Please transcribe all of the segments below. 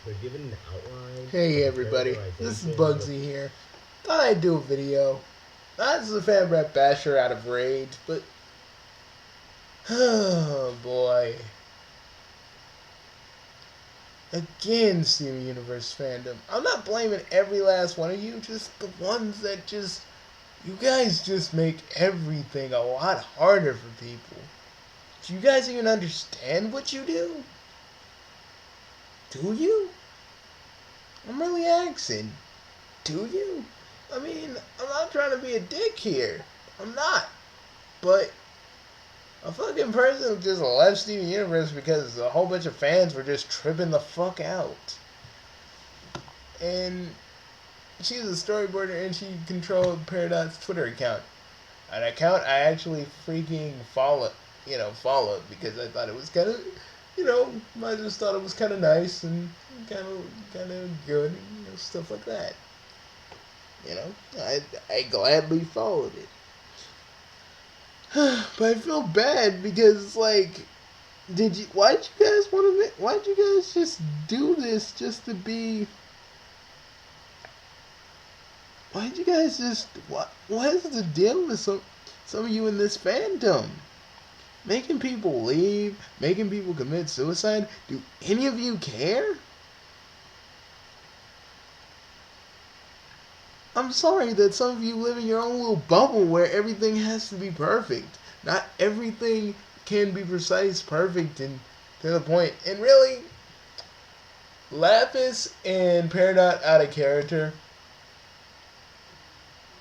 They're given an outline. Hey Like a everybody, this is characterization. Bugsy here. Thought I'd do a video. Not as a fan rap basher out of rage, but oh boy. Again, Steven Universe fandom. I'm not blaming every last one of you, just the ones that just you guys just make everything a lot harder for people. Do you guys even understand what you do? Do you? I'm really asking. Do you? I mean, I'm not trying to be a dick here. I'm not. But a fucking person just left Steven Universe because a whole bunch of fans were just tripping the fuck out. And she's a storyboarder and she controlled Paradox's Twitter account. An account I actually freaking followed because I thought it was kind of, I just thought it was kind of nice and kind of good, stuff like that. I gladly followed it. But I feel bad because did you? Why did you guys want to? Why did you guys just do this just to be? Why did you guys just? What is the deal with some of you in this fandom? Making people leave, making people commit suicide. Do any of you care? I'm sorry that some of you live in your own little bubble where everything has to be perfect. Not everything can be precise, perfect, and to the point. And really, Lapis and Peridot out of character.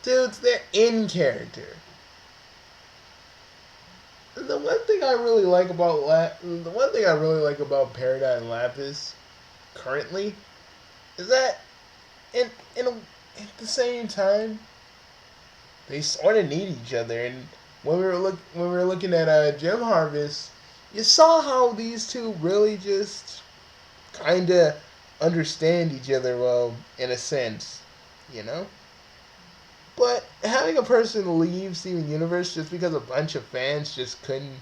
Dudes, they're in character. The one thing I really like about Peridot and Lapis currently is that in a, at the same time they sort of need each other. And when we were looking at Gem Harvest, you saw how these two really just kind of understand each other well in a sense, you know. But having a person leave Steven Universe just because a bunch of fans just couldn't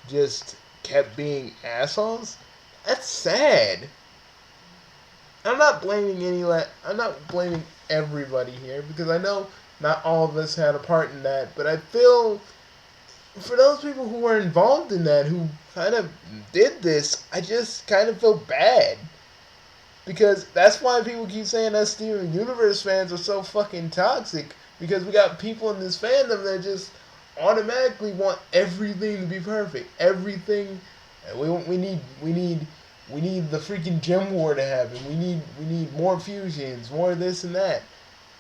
just kept being assholes, that's sad. I'm not blaming everybody here because I know not all of us had a part in that, but I feel for those people who were involved in that who kind of did this, I just kind of feel bad. Because that's why people keep saying us Steven Universe fans are so fucking toxic. Because we got people in this fandom that just automatically want everything to be perfect. Everything. We need the freaking gem war to happen. We need more fusions, more this and that.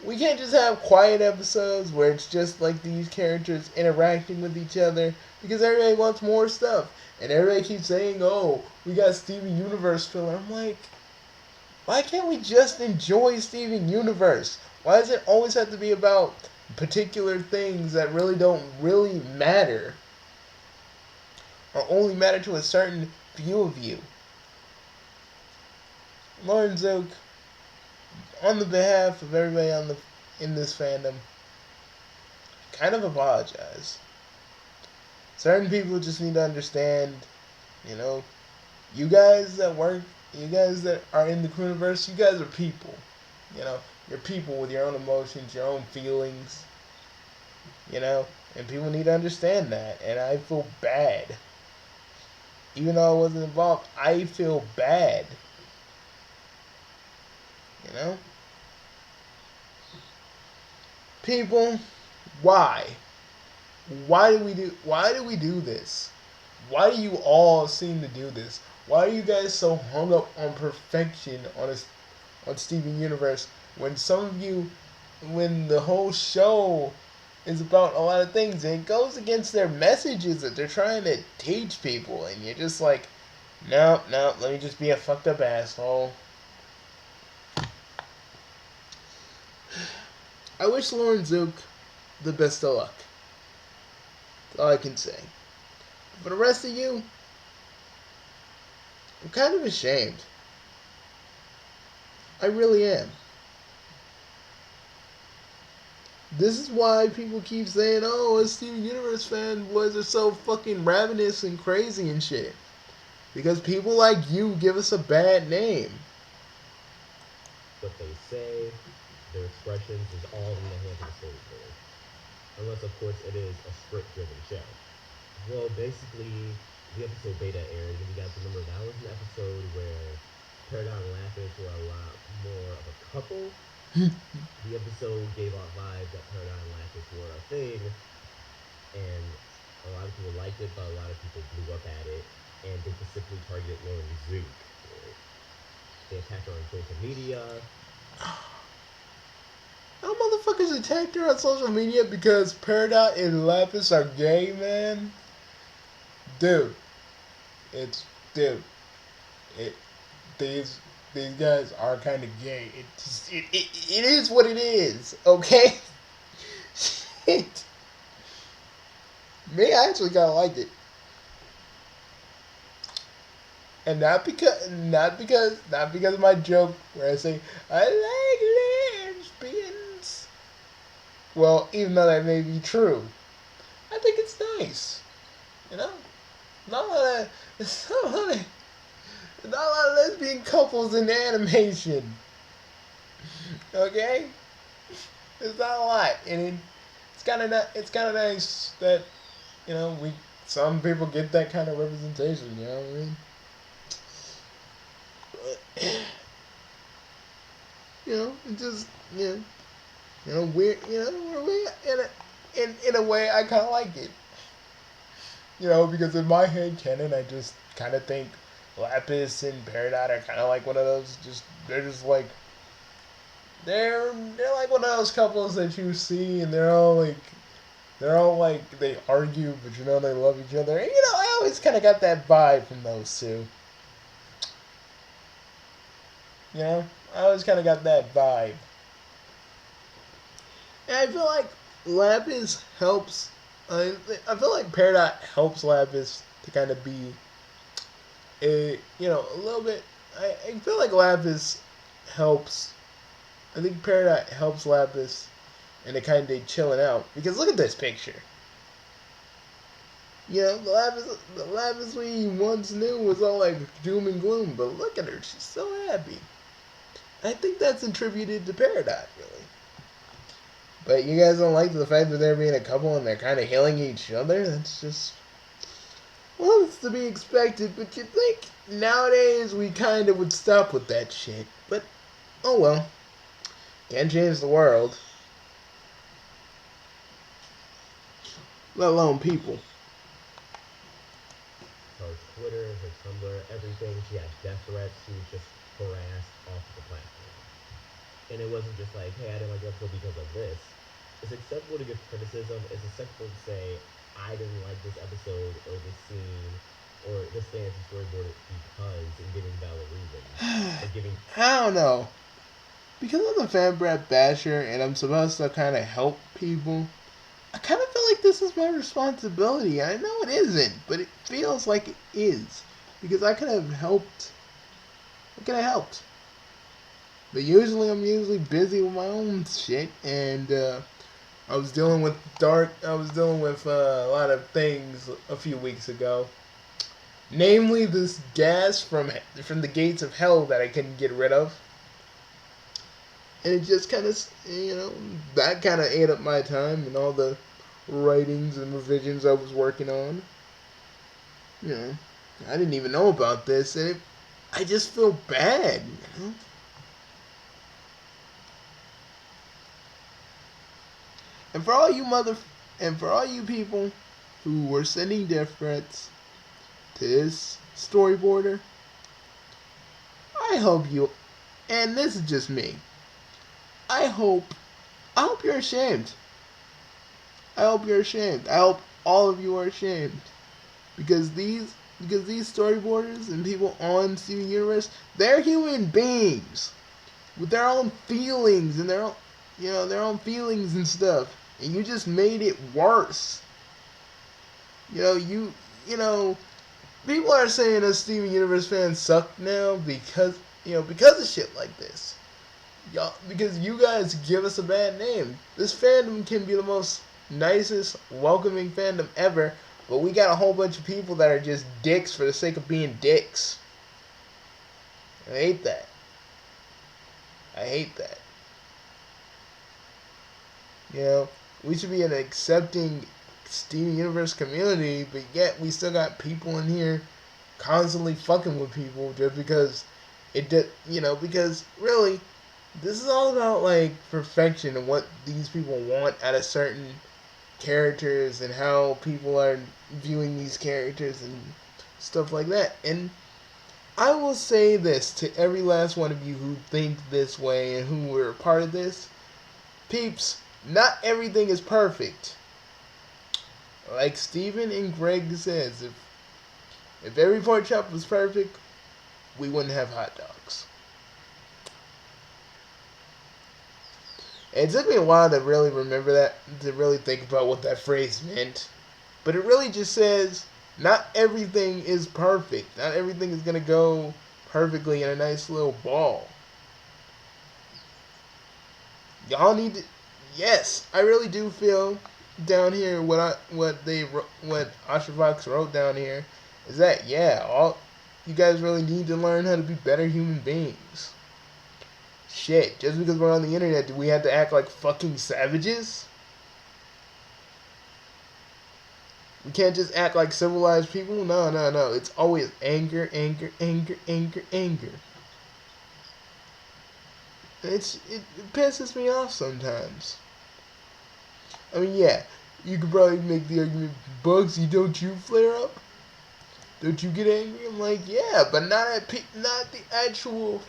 We can't just have quiet episodes where it's just like these characters interacting with each other because everybody wants more stuff. And everybody keeps saying, "Oh, we got Steven Universe filler." I'm like, why can't we just enjoy Steven Universe? Why does it always have to be about particular things that really don't really matter or only matter to a certain view of you? Lauren Zook, on the behalf of everybody in this fandom, kind of apologize. Certain people just need to understand, you know, you guys that work, you guys that are in the Crewniverse, you guys are people. You know, you're people with your own emotions, your own feelings, and people need to understand that. And I feel bad. Even though I wasn't involved, I feel bad. You know? People, why? Why do we do this? Why do you all seem to do this? Why are you guys so hung up on perfection on Steven Universe when some of you when the whole show is about a lot of things and it goes against their messages that they're trying to teach people and you're just like, no, let me just be a fucked up asshole. I wish Lauren Zook the best of luck. That's all I can say. For the rest of you, I'm kind of ashamed. I really am. This is why people keep saying, "Oh, us Steven Universe fanboys are so fucking ravenous and crazy and shit." Because people like you give us a bad name. What they say, their expressions is all in the hands of the storyteller. Unless, of course, it is a script-driven show. Well, basically, the episode Beta aired, and you guys remember that was an episode where Peridot and Lapis were a lot more of a couple. The episode gave off vibes that Peridot and Lapis were a thing, and a lot of people liked it, but a lot of people blew up at it, and they specifically targeted Lauren Zook. They attacked her on social media. How motherfuckers attacked her on social media because Peridot and Lapis are gay, man? Dude. It's dude. It these these guys are kind of gay. It is what it is, okay? Shit. Me, I actually kind of liked it. And not because of my joke where I say I like lesbians. Well, even though that may be true, I think it's nice. You know, not a lot of it's not a lot of lesbian couples in animation. Okay, it's not a lot, and it's kind of nice that we some people get that kind of representation. You know what I mean? It just weird. We in a way I kind of like it. Because in my head canon, I just kind of think Lapis and Peridot are kind of like one of those. They're just like they're like one of those couples that you see, and they're all like they argue, but they love each other. And I always kind of got that vibe from those two. I always kind of got that vibe. And I feel like Lapis helps. I feel like Peridot helps Lapis to kind of be a little bit. I feel like Lapis helps. I think Peridot helps Lapis and they kind of chilling out. Because look at this picture. The Lapis we once knew was all like doom and gloom, but look at her, she's so happy. I think that's attributed to Peridot, really. But you guys don't like the fact that they're being a couple and they're kind of healing each other? That's just... Well, it's to be expected, but you'd think nowadays we kind of would stop with that shit. But, oh well. Can't change the world. Let alone people. Her Twitter, her Tumblr, everything. She had death threats. She was just harassed off the platform. And it wasn't just like, hey, I didn't like the episode because of this. It's acceptable to give criticism. It's acceptable to say, I didn't like this episode or this scene or this fantasy storyboard because and giving valid reasons. Or giving... I don't know. Because I'm a fan brat basher and I'm supposed to kind of help people, I kind of feel like this is my responsibility. I know it isn't, but it feels like it is. Because I could have helped. But usually I'm busy with my own shit, and I was dealing with a lot of things a few weeks ago. Namely, this gas from the gates of hell that I couldn't get rid of. And it just kind of, that kind of ate up my time and all the writings and revisions I was working on. I didn't even know about this, and I just feel bad, And for all you people who were sending death threats to this storyboarder, I hope you, and this is just me, I hope you're ashamed. I hope you're ashamed. I hope all of you are ashamed. Because these storyboarders and people on Steven Universe, they're human beings with their own feelings and their own feelings and stuff. And you just made it worse. People are saying us Steven Universe fans suck now because of shit like this. Y'all, because you guys give us a bad name. This fandom can be the most nicest, welcoming fandom ever, But we got a whole bunch of people that are just dicks for the sake of being dicks. I hate that. I hate that. You know, we should be an accepting Steven Universe community, but yet we still got people in here constantly fucking with people just because it did, because really, this is all about like perfection and what these people want out of certain characters and how people are viewing these characters and stuff like that. And I will say this to every last one of you who think this way and who were a part of this. Peeps, not everything is perfect. Like Steven and Greg says, if every pork chop was perfect, we wouldn't have hot dogs. It took me a while to really remember that, to really think about what that phrase meant. But it really just says, not everything is perfect. Not everything is going to go perfectly in a nice little ball. Y'all need to, yes, I really do feel down here what Asher Fox wrote down here is that, yeah, all you guys really need to learn how to be better human beings. Shit, just because we're on the internet, do we have to act like fucking savages? We can't just act like civilized people? No. It's always anger, anger, anger, anger, anger. It pisses me off sometimes. I mean, yeah, you could probably make the argument, Bugsy, don't you flare up? Don't you get angry? I'm like, yeah, but not the actual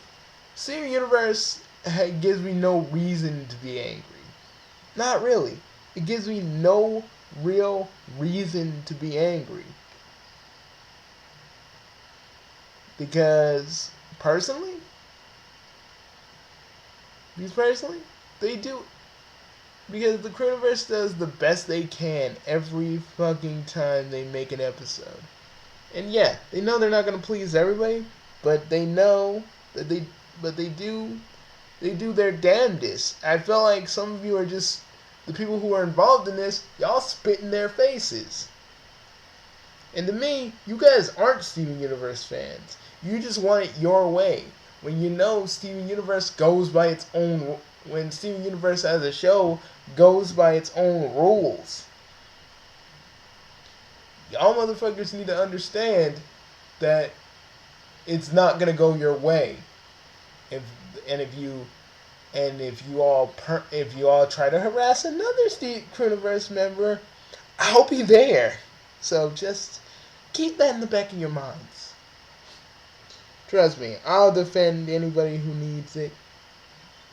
Steven Universe gives me no reason to be angry. Not really. It gives me no real reason to be angry. Because, personally, they do. Because the Crewniverse does the best they can every fucking time they make an episode. And yeah, they know they're not going to please everybody, but they know that they do their damnedest. I feel like some of you are just, the people who are involved in this, y'all spit in their faces. And to me, you guys aren't Steven Universe fans. You just want it your way. When you know Steven Universe goes by its own, when Steven Universe as a show goes by its own rules. Y'all motherfuckers need to understand that it's not gonna go your way. If you all try to harass another Crewniverse member, I'll be there. So just keep that in the back of your minds. Trust me, I'll defend anybody who needs it.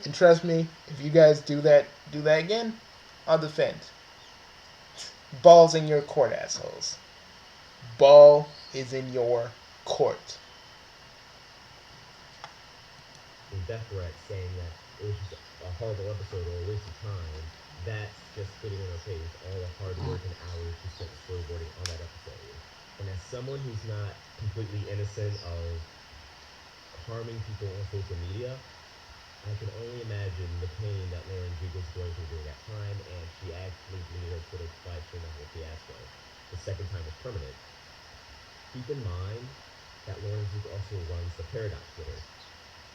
And trust me, if you guys do that again, I'll defend. Ball's in your court, assholes. Ball is in your court. Death threat saying that it was just a horrible episode or a waste of time, that's just spitting in our face all the hard work and hours we spent storyboarding on that episode. And as someone who's not completely innocent of harming people on social media, I can only imagine the pain that Lauren G was going through during that time, and she actually deleted her Twitter twice during the whole fiasco. The second time was permanent. Keep in mind that Lauren G also runs the Paradox Twitter,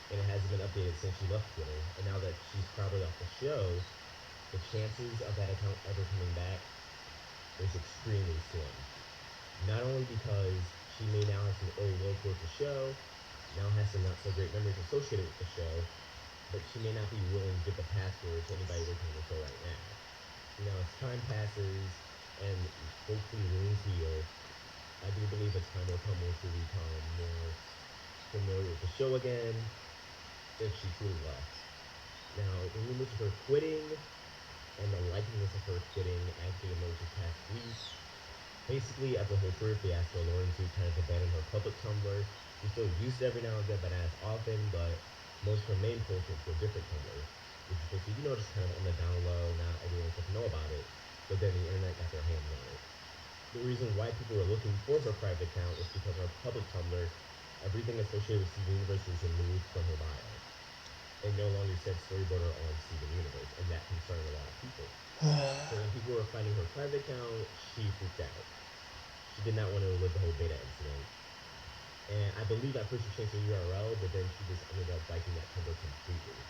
and it hasn't been updated since she left Twitter. And now that she's probably off the show, the chances of that account ever coming back is extremely slim. Not only because she may now have some ill will towards the show, now has some not so great memories associated with the show, but she may not be willing to give the password to anybody working on the show right now. As time passes and hopefully wounds heal, I do believe a time will come when she will become more familiar with the show again, if she truly left. Now, the rumors of her quitting and the likeliness of her quitting actually emerged this past week. Basically, after the whole Twitter fiasco, Lauren Duke kind of abandoned her public Tumblr. She still used it every now and then, but not as often, but most of her main posts were to a different Tumblr, which is supposed to be, just kind of on the down low, not everyone supposed to know about it, but then the internet got their hands on it. The reason why people were looking for her private account was because her public Tumblr, everything associated with Steven Universe was removed from her bio. It no longer said storyboarder on Steven Universe, and that concerned a lot of people. So when people were finding her private account, she freaked out. She did not want to relive the whole beta incident. And I believe at first she changed her URL, but then she just ended up liking that Tumblr completely.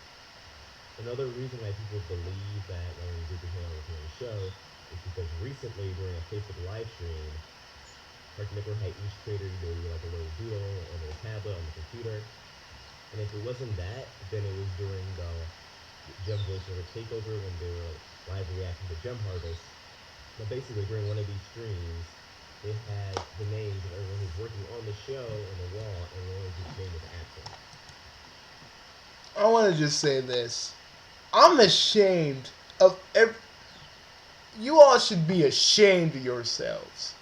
Another reason why people believe that Lauren Zuke is no longer working on the show is because recently during a Facebook live stream, Cartoon Network had each creator do like a little doodle on their tablet on the computer. And if it wasn't that, then it was during the Gem voiceover takeover when they were live reacting to Gem Harvest. But basically during one of these streams, they had the names of everyone who's working on the show on the wall, and Lauren Zuke's name was absent. I want to just say this. I'm ashamed of you all should be ashamed of yourselves.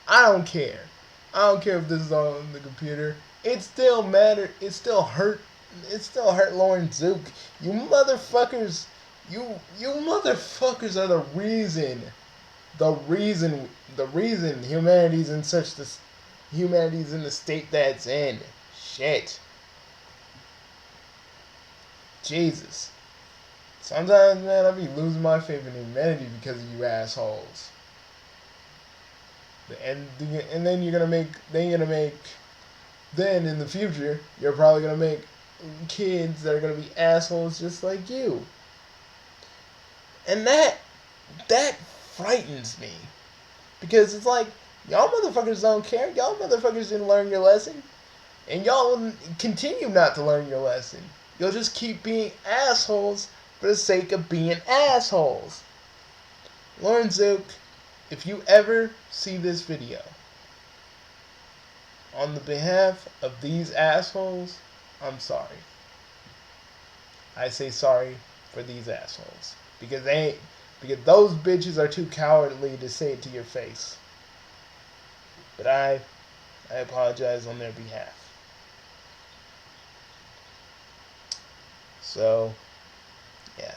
I don't care. I don't care if this is on the computer. It still matter. It still hurt. It still hurt Lauren Zuke. You motherfuckers. You motherfuckers are the reason. The reason humanity's in the state that's in. Shit. Jesus. Sometimes, man, I be losing my faith in humanity because of you assholes. And then you're gonna make, then in the future, you're probably gonna make kids that are gonna be assholes just like you. And that frightens me. Because it's like, y'all motherfuckers don't care. Y'all motherfuckers didn't learn your lesson. And y'all will continue not to learn your lesson. You'll just keep being assholes for the sake of being assholes. Lauren Zuke, if you ever see this video, on the behalf of these assholes, I'm sorry. I say sorry for these assholes. Because those bitches are too cowardly to say it to your face. But I apologize on their behalf. So, yeah.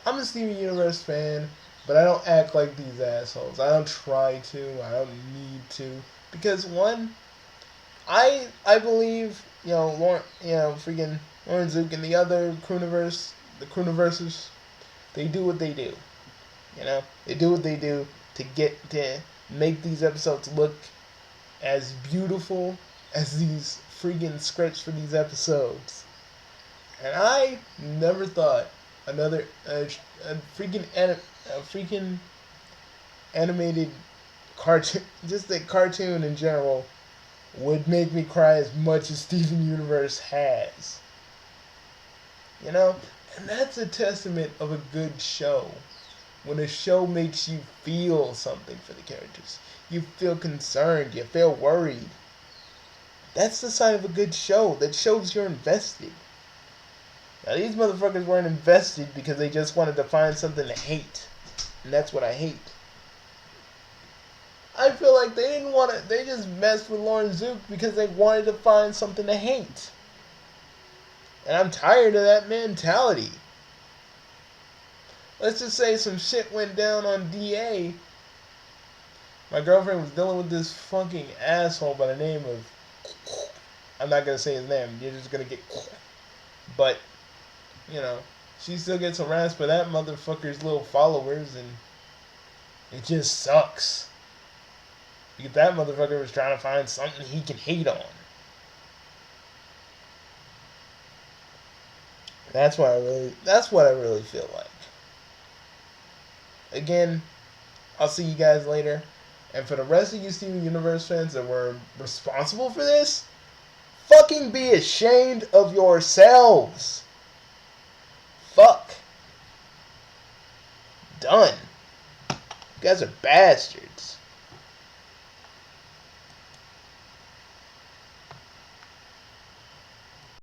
I'm a Steven Universe fan, but I don't act like these assholes. I don't try to. I don't need to. Because one, I believe, freaking Lauren Zuke and the other Crewniversers, they do what they do. They do what they do to make these episodes look as beautiful as these freaking scripts for these episodes. And I never thought a freaking animated cartoon, just a cartoon in general, would make me cry as much as Steven Universe has. And that's a testament of a good show. When a show makes you feel something for the characters. You feel concerned, you feel worried. That's the sign of a good show. That shows you're invested. Now these motherfuckers weren't invested because they just wanted to find something to hate. And that's what I hate. I feel like they just messed with Lauren Zuke because they wanted to find something to hate. And I'm tired of that mentality. Let's just say some shit went down on DA. My girlfriend was dealing with this fucking asshole by the name of... I'm not going to say his name. You're just going to get... But, she still gets harassed by that motherfucker's little followers, and it just sucks. Because that motherfucker was trying to find something he can hate on. That's what I really feel like. Again, I'll see you guys later. And for the rest of you Steven Universe fans that were responsible for this, fucking be ashamed of yourselves. Fuck. Done. You guys are bastards.